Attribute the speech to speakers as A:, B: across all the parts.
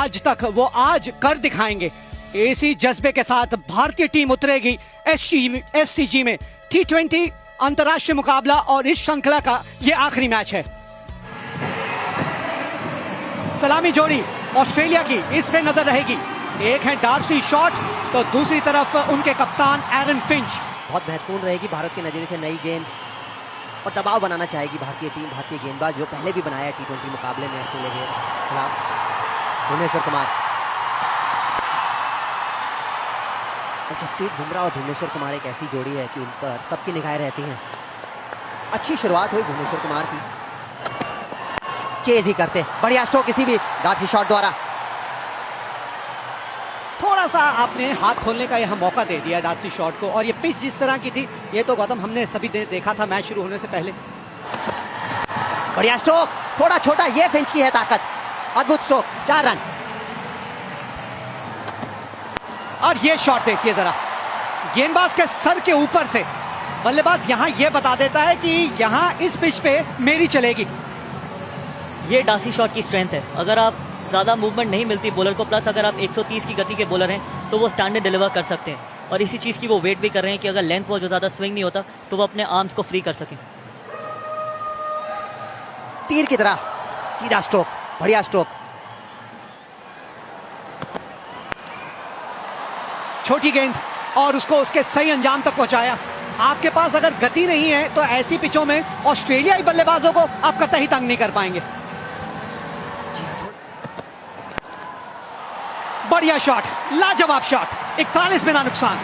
A: आज तक वो आज कर दिखाएंगे। इसी जज्बे के साथ भारतीय टीम उतरेगी एससीजी में। T20 अंतर्राष्ट्रीय मुकाबला और इस श्रृंखला का ये आखिरी मैच है। सलामी जोड़ी ऑस्ट्रेलिया की, इस पे नजर रहेगी। एक है डार्सी शॉट तो दूसरी तरफ उनके कप्तान एरन फिंच।
B: बहुत महत्वपूर्ण रहेगी भारत के नजरिए से नई गेंद और दबाव बनाना चाहेगी भारतीय टीम, भारतीय गेंदबाज जो पहले भी बनाया T20 मुकाबले में ऑस्ट्रेलिया के खिलाफ। भुवनेश्वर कुमार, जसप्रीत बुमराह और भुवनेश्वर कुमार एक ऐसी जोड़ी है कि उन पर सबकी निगाहें रहती हैं। अच्छी शुरुआत हुई भुवनेश्वर कुमार की, चेज ही करते, बढ़िया स्ट्रोक किसी भी डार्सी शॉट द्वारा।
A: थोड़ा सा आपने हाथ खोलने का यहाँ मौका दे दिया डार्सी शॉट को, और ये पिच जिस तरह की थी ये तो गौतम हमने सभी देखा था मैच शुरू होने से पहले।
B: बढ़िया स्ट्रोक, थोड़ा छोटा, ये फिंच की है ताकत। अद्भुत स्ट्रोक, 4 रन।
A: और ये शॉट देखिए जरा, गेंदबाज के सर के ऊपर से बल्लेबाज यहाँ ये बता देता है कि यहाँ इस पिच पे मेरी चलेगी।
C: ये डार्सी शॉट की स्ट्रेंथ है। अगर आप ज़्यादा मूवमेंट नहीं मिलती बॉलर को, प्लस अगर आप 130 की गति के बॉलर हैं तो वो स्टैंडर्ड डिलीवर कर सकते हैं। और इसी चीज़ की वो वेट भी कर रहे हैं कि अगर लेंथ बॉल जो ज़्यादा स्विंग नहीं होता तो वो अपने आर्म्स को फ्री कर सकें।
B: तीर की तरह सीधा स्ट्रोक, बढ़िया स्ट्रोक।
A: छोटी गेंद और उसको उसके सही अंजाम तक पहुंचाया। आपके पास अगर गति नहीं है तो ऐसी पिचों में ऑस्ट्रेलियाई बल्लेबाजों को आप कतई तंग नहीं कर पाएंगे। बढ़िया शॉट, लाजवाब शॉट, 41 बिना नुकसान।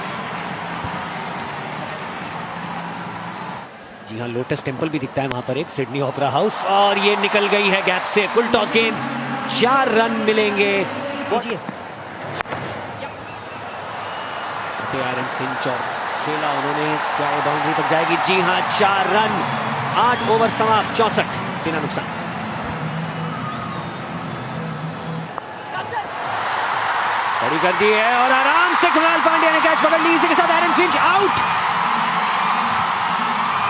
D: जी हाँ, लोटस टेंपल भी दिखता है वहां पर एक, सिडनी ओपेरा हाउस, और ये निकल गई है गैप से। फुल टॉस गेंद, 4 रन मिलेंगे। एरन फिंच और खेला उन्होंने, क्या ये बाउंड्री तक जाएगी? जी हाँ, 4 रन, 8 ओवर समाप्त, 64 बिना नुकसान। खड़ी कर दी है और आराम से कृणाल पांड्या ने कैच पकड़ ली। इसी के साथ एरन फिंच आउट।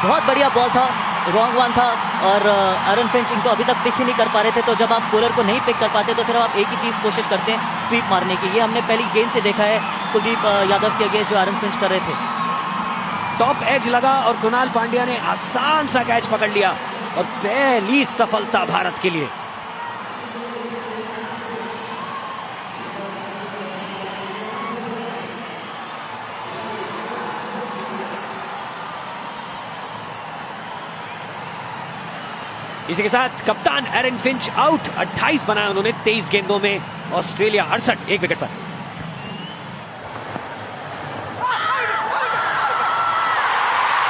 C: बहुत बढ़िया बॉल था, रॉन्ग वन था, और एरन फिंच इनको अभी तक पिक ही नहीं कर पा रहे थे। तो जब आप बॉलर को नहीं पिक कर पाते तो सिर्फ आप एक ही चीज कोशिश करते हैं, स्वीप मारने की। ये हमने पहली गेंद से देखा है कुलदीप यादव के अगेंस्ट जो एरन फिंच कर रहे थे।
D: टॉप एज लगा और कृणाल पांड्या ने आसान सा कैच पकड़ लिया और पहली सफलता भारत के लिए। इसी के साथ कप्तान एरन फिंच आउट। 28 बनाया उन्होंने 23 गेंदों में। ऑस्ट्रेलिया 68, 1 विकेट पर।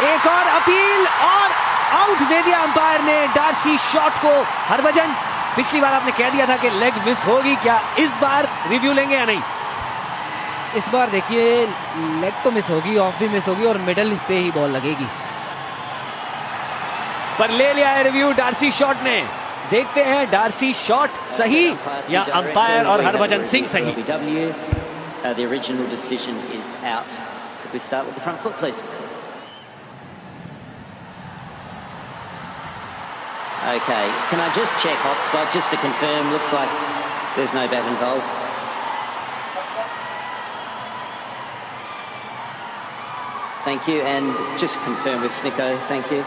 D: एक और अपील और आउट दे दिया अंपायर ने डार्सी शॉट को। हरभजन, पिछली बार आपने कह दिया था कि लेग मिस होगी, क्या इस बार रिव्यू लेंगे या नहीं?
E: इस बार देखिए लेग तो मिस होगी, ऑफ भी मिस होगी और मिडल पे ही बॉल लगेगी।
D: पर ले लिया है रिव्यू डार्सी शॉट ने। देखते हैं डार्सी शॉट सही या अंपायर और हरभजन सिंह सही।
F: The original decision is out. Could we start with the front foot, please? Okay, can I just check hotspot just to confirm? Looks like there's no bat involved. Thank you, and just confirm with Snicko. Thank you.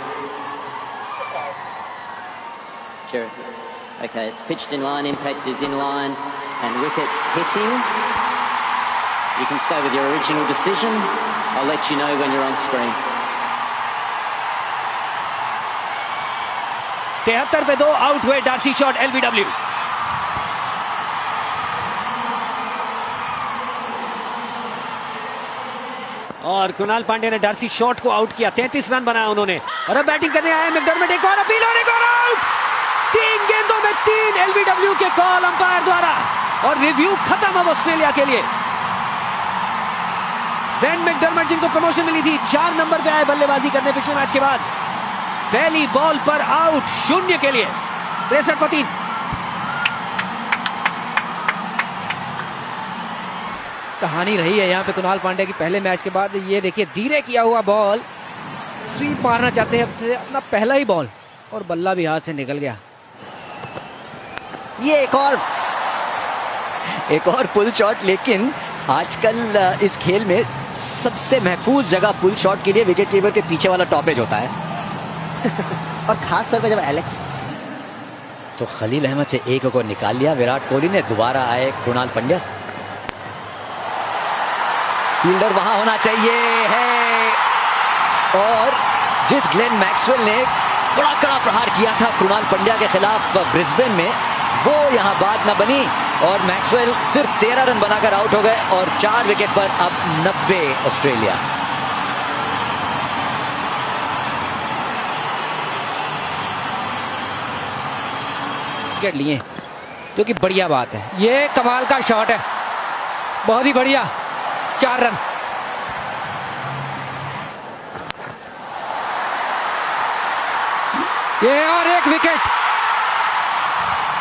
F: Sure. Okay, it's pitched in line, impact is in line, and wickets hitting. You can stay with your original decision. I'll let you know when you're on screen.
D: 73 पे 2 out हुए Darcy shot LBW. और कृणाल पांड्या ने Darcy shot को out किया। 33 run बनाया उन्होंने। और अब बैटिंग करने आए मैकडरमट। एक और अपील और एक और आउट। 3 गेंदों में 3 एलबीडब्ल्यू के कॉल अंपायर द्वारा, और रिव्यू खत्म अब ऑस्ट्रेलिया के लिए। बेन मैकडरमट, जिनको प्रमोशन मिली थी, 4 नंबर पे आए बल्लेबाजी करने पिछले मैच के बाद। पहली बॉल पर आउट, 0 के लिए। 63 पर 3।
E: कहानी रही है यहाँ पे कृणाल पांड्या की पहले मैच के बाद। ये देखिए धीरे किया हुआ बॉल, स्वीप मारना चाहते हैं अपना पहला ही बॉल, और बल्ला भी हाथ से निकल गया।
B: ये एक और
G: एक और पुल शॉट, लेकिन आजकल इस खेल में सबसे महफूज जगह पुल शॉट के लिए विकेट कीपर के पीछे वाला टॉपेज होता है।
B: और खास तौर पे जब एलेक्स
G: तो खलील अहमद से एक को निकाल लिया विराट कोहली ने। दोबारा आए कृणाल पंड्या, फील्डर वहां होना चाहिए है, और जिस ग्लेन मैक्सवेल ने बड़ा कड़ा प्रहार किया था कृणाल पंड्या के खिलाफ ब्रिस्बेन में, वो यहां बात न बनी और मैक्सवेल सिर्फ 13 रन बनाकर आउट हो गए और 4 विकेट पर अब 90 ऑस्ट्रेलिया।
E: विकेट लिए, जो कि बढ़िया बात है। ये कमाल का शॉट है, बहुत ही बढ़िया, 4 रन। ये और एक विकेट।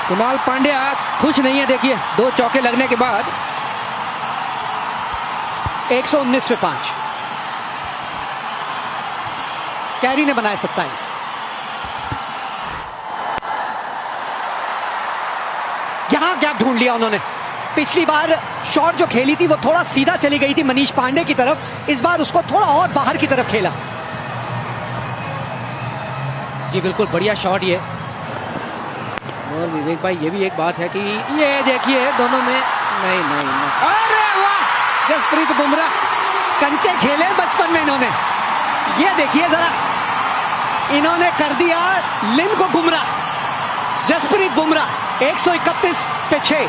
E: कृणाल पांड्या खुश नहीं है, देखिए 2 चौके लगने के बाद।
A: 119 पे 5, कैरी ने बनाए 27। यहां गैप ढूंढ लिया उन्होंने। पिछली बार शॉट जो खेली थी वो थोड़ा सीधा चली गई थी मनीष पांडे की तरफ, इस बार उसको थोड़ा और बाहर की तरफ खेला।
E: जी बिल्कुल बढ़िया शॉट ये। और विवेक भाई ये भी एक बात है कि ये देखिए दोनों में नहीं नहीं, नहीं। अरे वाह, जसप्रीत बुमराह
A: कंचे खेले बचपन में इन्होंने। ये देखिए जरा, इन्होंने कर दिया लिन को गुमराह। जसप्रीत बुमराह 131 पे 6।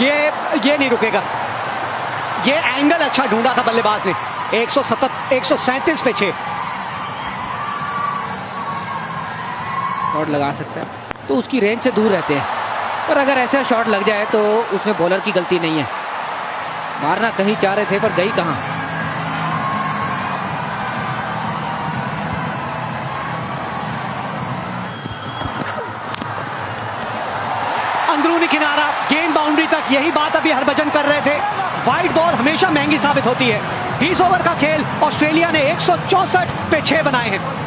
A: ये नहीं रुकेगा। ये एंगल अच्छा ढूंढा था बल्लेबाज ने। 137 पे 6।
E: शॉट लगा सकता है तो उसकी रेंज से दूर रहते हैं, और अगर ऐसा शॉट लग जाए तो उसमें बॉलर की गलती नहीं है। मारना कहीं चाह रहे थे पर गई कहां।
A: अंदरूनी किनारा, गेंद बाउंड्री तक, यही बात अभी हरभजन कर रहे थे। वाइड बॉल हमेशा महंगी साबित होती है। 20 ओवर का खेल, ऑस्ट्रेलिया ने 164 पे 6 बनाए हैं।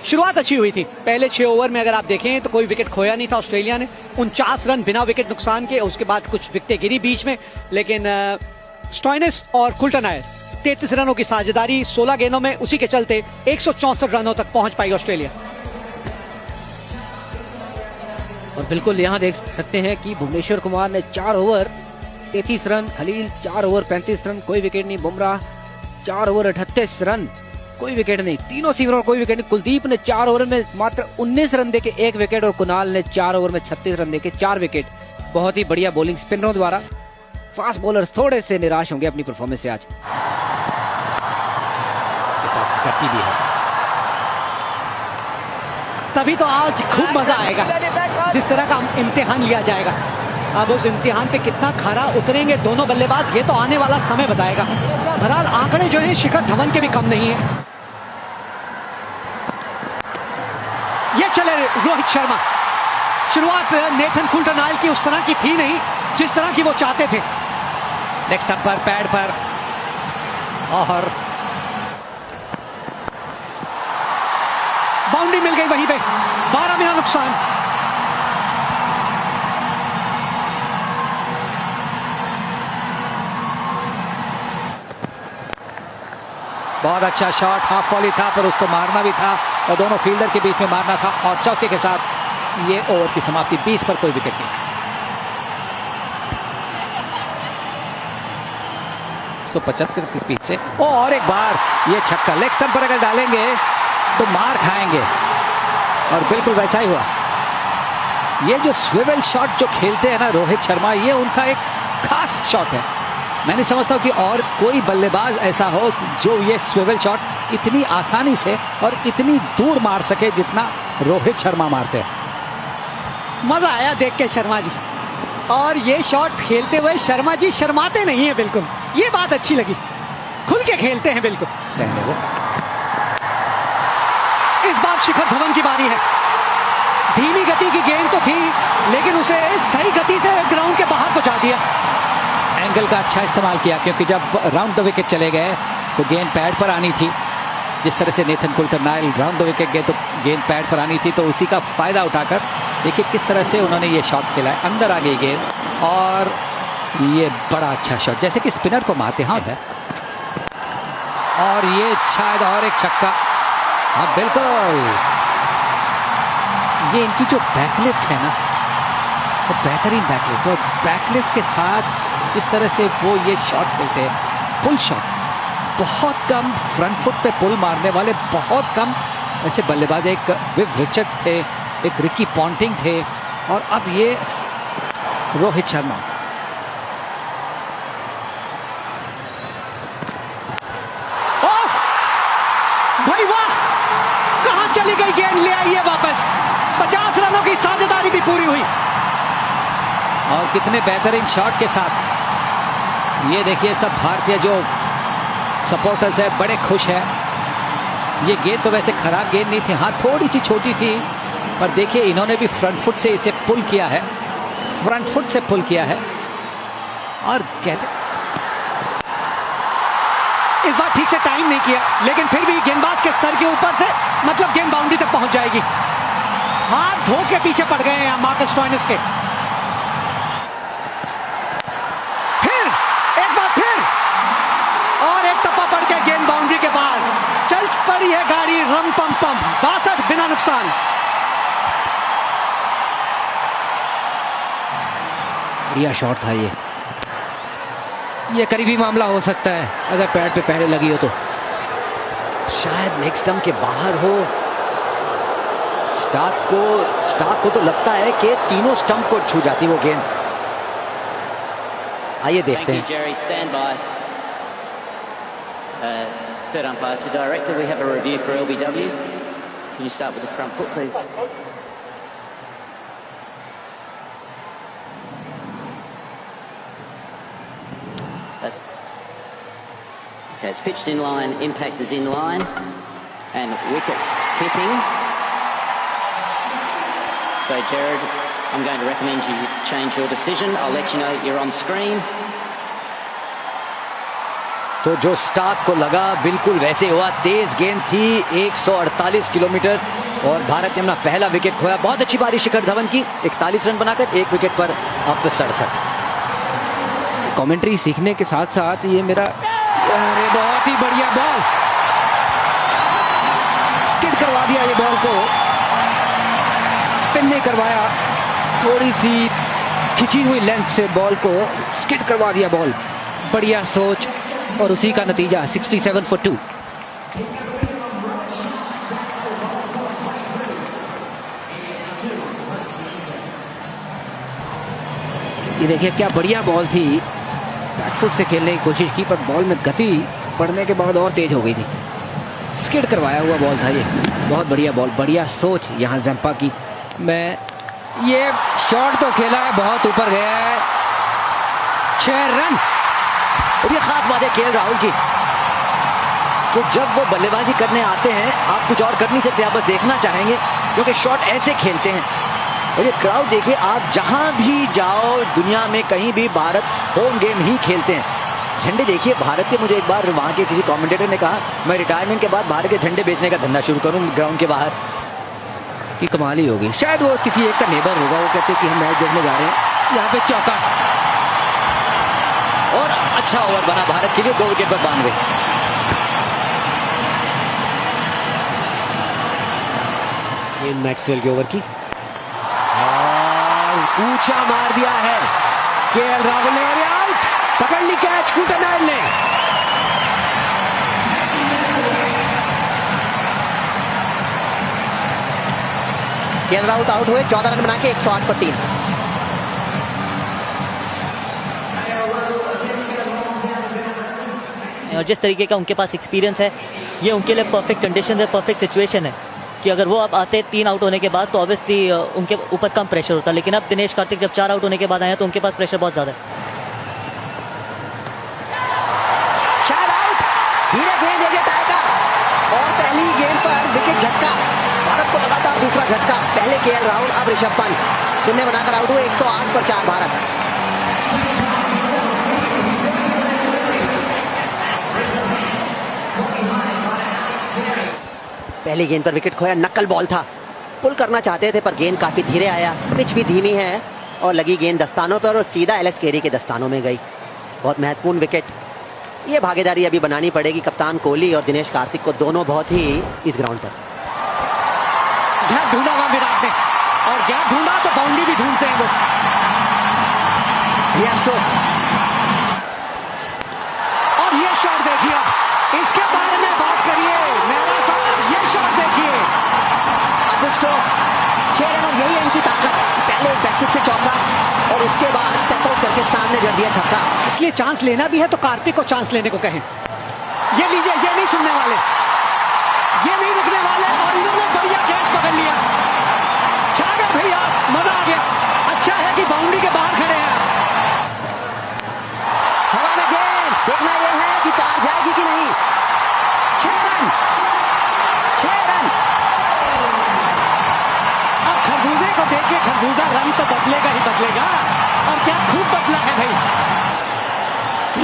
A: शुरुआत अच्छी हुई थी। पहले 6 ओवर में अगर आप देखें तो कोई विकेट खोया नहीं था ऑस्ट्रेलिया ने। 49 रन बिना विकेट नुकसान के, उसके बाद कुछ विकेटें गिरी बीच में, लेकिन स्टॉइनिस और कुल्टरनायर 33 रनों की साझेदारी 16 गेंदों में, उसी के चलते 164 रनों तक पहुंच पाई ऑस्ट्रेलिया।
E: और बिल्कुल यहां देख सकते हैं कि भुवनेश्वर कुमार ने 4 over 33 run, Khaleel 4 over 35 run, कोई विकेट नहीं। बुमराह 4 ओवर 38 रन, कोई विकेट नहीं। तीनों सीमर और कोई विकेट नहीं। कुलदीप ने 4 ओवर में मात्र 19 रन देके 1 विकेट, और कुणाल ने 4 ओवर में 36 रन देके 4 विकेट। बहुत ही बढ़िया बॉलिंग स्पिनरों द्वारा। फास्ट बॉलर्स थोड़े से निराश होंगे अपनी परफॉर्मेंस से आज।
G: गति भी है,
A: तभी तो आज खूब मजा आएगा जिस तरह का इम्तिहान लिया जाएगा। अब उस इम्तिहान पे कितना खरा उतरेंगे दोनों बल्लेबाज, ये तो आने वाला समय बताएगा। बहरहाल आंकड़े जो हैं शिखर धवन के भी कम नहीं है। ये चले रोहित शर्मा। शुरुआत नेथन कुल्टरनाइल की उस तरह की थी नहीं जिस तरह की वो चाहते थे।
G: नेक्स्ट स्टंप पर, पैड पर, और
A: बाउंड्री मिल गई वहीं पे। 12 बिना नुकसान।
H: बहुत अच्छा शॉट, हाफ वॉली था पर उसको मारना भी था और दोनों फील्डर के बीच में मारना था, और चौके के साथ ये ओवर की समाप्ति। 20 पर कोई विकेट नहीं। 175 की स्पीड से, और एक बार ये छक्का। लेग स्टंप पर अगर डालेंगे तो मार खाएंगे, और बिल्कुल वैसा ही हुआ। ये जो स्विवेल शॉट जो खेलते हैं ना रोहित शर्मा, ये उनका एक खास शॉट है। मैं नहीं समझता कि और कोई बल्लेबाज ऐसा हो जो ये स्विवेल शॉट इतनी आसानी से और इतनी दूर मार सके जितना रोहित शर्मा मारते हैं।
A: मजा आया देख के शर्मा जी, और ये शॉट खेलते हुए शर्मा जी शर्माते नहीं है बिल्कुल, ये बात अच्छी लगी। खुल के खेलते हैं बिल्कुल।
H: स्टैंड है वो।
A: इस बार शिखर धवन की बारी है। धीमी गति की गेंद तो थी, लेकिन उसे सही गति से ग्राउंड के बाहर पहुंचा दिया।
H: एंगल का अच्छा इस्तेमाल किया, क्योंकि जब राउंड द विकेट चले गए तो गेंद पैड पर आनी थी। जिस तरह से नेथन कुल्टरनाइल राउंड द विकेट गए तो गेंद पैड पर आनी थी, तो उसी का फायदा उठाकर देखिए किस तरह से उन्होंने ये शॉट खेला है। अंदर आ गई गेंद और ये बड़ा अच्छा शॉट, जैसे कि स्पिनर को मारते हाथ है। और ये शायद और एक छक्का। हाँ बिल्कुल, ये इनकी जो बैकलिफ्ट है ना, वो बेहतरीन बैकलिफ्ट, और बैकलिफ्ट के साथ जिस तरह से वो ये शॉट खेलते हैं, पुल शॉट। बहुत कम फ्रंट फुट पे पुल मारने वाले, बहुत कम ऐसे बल्लेबाज, एक विव रिचर्ड्स थे, एक रिकी पॉन्टिंग थे, और अब ये रोहित शर्मा।
A: भाई वाह, कहां चली गई गेंद, ले आइए वापस। 50 रनों की साझेदारी भी पूरी हुई।
H: और कितने बेहतरीन शॉट के साथ। ये देखिए सब भारतीय जो सपोर्टर्स है बड़े खुश है। ये गेंद तो वैसे खराब गेंद नहीं थी, हाँ थोड़ी सी छोटी थी, पर देखिए इन्होंने भी फ्रंट फुट से इसे पुल किया है, फ्रंट फुट से पुल किया है। और कहते
A: इस बार ठीक से टाइम नहीं किया, लेकिन फिर भी गेंदबाज के सर के ऊपर से, मतलब गेंद बाउंड्री तक पहुंच जाएगी। हाथ धो के पीछे पड़ गए हैं मार्कस स्टोइनिस के। फिर एक बार फिर, और एक टप्पा पड़ के गेंद बाउंड्री के बाहर। चल पड़ी है गाड़ी रम पम पम, 62 बिना नुकसान।
E: बढ़िया शॉट था ये करीबी मामला हो सकता है अगर पैड पे पहले लगी हो तो।
G: शायद लेग स्टंप के बाहर हो। स्टार्क को तो लगता है कि तीनों स्टंप को छू जाती वो गेंद। आइए देखते हैं।
F: Thank you, Jerry. Stand by. Third umpire to director. We have a review for LBW. Can you start with the front foot, please? Okay, it's pitched in line, impact is in line, and wickets hitting. So, Jared, I'm going to recommend you change your decision. I'll let you know you're on screen.
G: तो जो Stark को लगा बिल्कुल वैसे हुआ। तेज गेंद थी, 148 kilometre, और भारत ने अपना पहला विकेट खोया। बहुत अच्छी पारी शिखर धवन की, 41 रन बनाकर 1 विकेट पर अब 67।
E: कमेंट्री सीखने के साथ साथ ये मेरा, अरे बहुत ही बढ़िया बॉल, स्किड करवा दिया ये बॉल को, स्पिन नहीं करवाया, थोड़ी सी खिंची हुई लेंथ से बॉल को स्किड करवा दिया बॉल। बढ़िया सोच, और उसी का नतीजा 67 for 2। ये देखिए क्या बढ़िया बॉल थी, बैकफुट से खेलने की कोशिश की, पर बॉल में गति पड़ने के बाद और तेज हो गई थी। स्किड करवाया हुआ बॉल था ये, बहुत बढ़िया बॉल, बढ़िया सोच यहाँ जंपा की। मैं ये शॉट तो खेला है, बहुत ऊपर गया है, 6 रन।
G: और ये खास बात है केएल राहुल की, तो जब वो बल्लेबाजी करने आते हैं आप कुछ और कर नहीं सकते, आप बस देखना चाहेंगे, क्योंकि शॉट ऐसे खेलते हैं। और ये क्राउड देखिए, आप जहां भी जाओ दुनिया में कहीं भी, भारत होम गेम ही खेलते हैं। झंडे देखिए भारत के। मुझे एक बार वहां के किसी कमेंटेटर ने कहा मैं रिटायरमेंट के बाद भारत के झंडे बेचने का धंधा शुरू करूं ग्राउंड के बाहर।
E: की कमाल ही होगी, शायद वो किसी एक का नेबर होगा, वो कहते कि हम मैच देखने जा रहे हैं। यहाँ पे चौका,
G: और अच्छा ओवर बना भारत के लिए, 2 विकेट पर 92।
D: गेंद मैक्सवेल के ओवर की, और ऊंचा मार दिया है केएल राहुल ने, और आउट। पकड़ ली कैच कुल्टरनाइल ने।
B: केएल राहुल आउट हुए, 14 रन बना के 108 पर 3।
C: और जिस तरीके का उनके पास एक्सपीरियंस है, ये उनके लिए परफेक्ट कंडीशन है, परफेक्ट सिचुएशन है कि अगर वो अब आते 3 आउट होने के बाद तो ऑब्वियसली उनके ऊपर कम प्रेशर होता, लेकिन अब दिनेश कार्तिक जब 4 आउट होने के बाद आए तो उनके पास प्रेशर बहुत ज्यादा है।
G: शायद आउट,
B: विकेट आएगा और पहली गेंद पर विकेट झटका। भारत को लगातार दूसरा झटका। पहले केएल राहुल, अब ऋषभ पंत। शून्य बनाकर आउट हुए। 108 पर 4 भारत। पहली गेंद पर विकेट खोया। नक्कल बॉल था, पुल करना चाहते थे पर गेंद काफी धीरे आया। पिच भी धीमी है और लगी गेंद दस्तानों पर और सीधा एलेक्स कैरी के दस्तानों में गई। बहुत महत्वपूर्ण विकेट। ये भागीदारी अभी बनानी पड़ेगी कप्तान कोहली और दिनेश कार्तिक को, दोनों बहुत ही इस ग्राउंड पर।
A: गैप ढूंढा हुआ विराट ने, और गैप ढूंढा तो बाउंड्री भी ढूंढते हैं वो।
B: रिया स्ट्रोक
A: और ये शॉट देखिए, इसके बारे में बात करिए मेरा साहब। ये शॉट देखिए,
B: अद्भुत स्ट्रोक। 6 रन और यही है इनकी ताकत। पहले एक बैकफुट से चौका और उसके बाद स्टेप आउट करके सामने जड़ दिया छक्का।
A: इसलिए चांस लेना भी है तो कार्तिक को चांस लेने को कहें। ये लीजिए, ये नहीं सुनने वाले, ये नहीं रुकने वाले, और इन्होंने बढ़िया कैच पकड़ लिया। छा गए भैया, मजा आ गया। अच्छा है कि बाउंड्री के बाहर खड़े हैं।
B: हवा में गेंद, देखना यह है कि पार जाएगी कि नहीं। 6 रन, 6 रन।
A: अब खरबूजे को देख के खरबूजा रन तो बदलेगा ही बदलेगा, और क्या खूब बदला है भाई।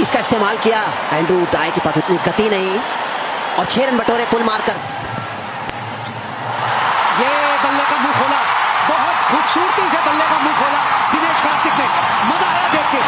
B: इसका इस्तेमाल किया एंड्रू टाई के पास उतनी गति नहीं और 6 रन बटोरे पुल मारकर।
A: ये बल्ले का मुंह खोला, बहुत खूबसूरती से बल्ले का मुंह खोला दिनेश कार्तिक ने। मजा आया देख के।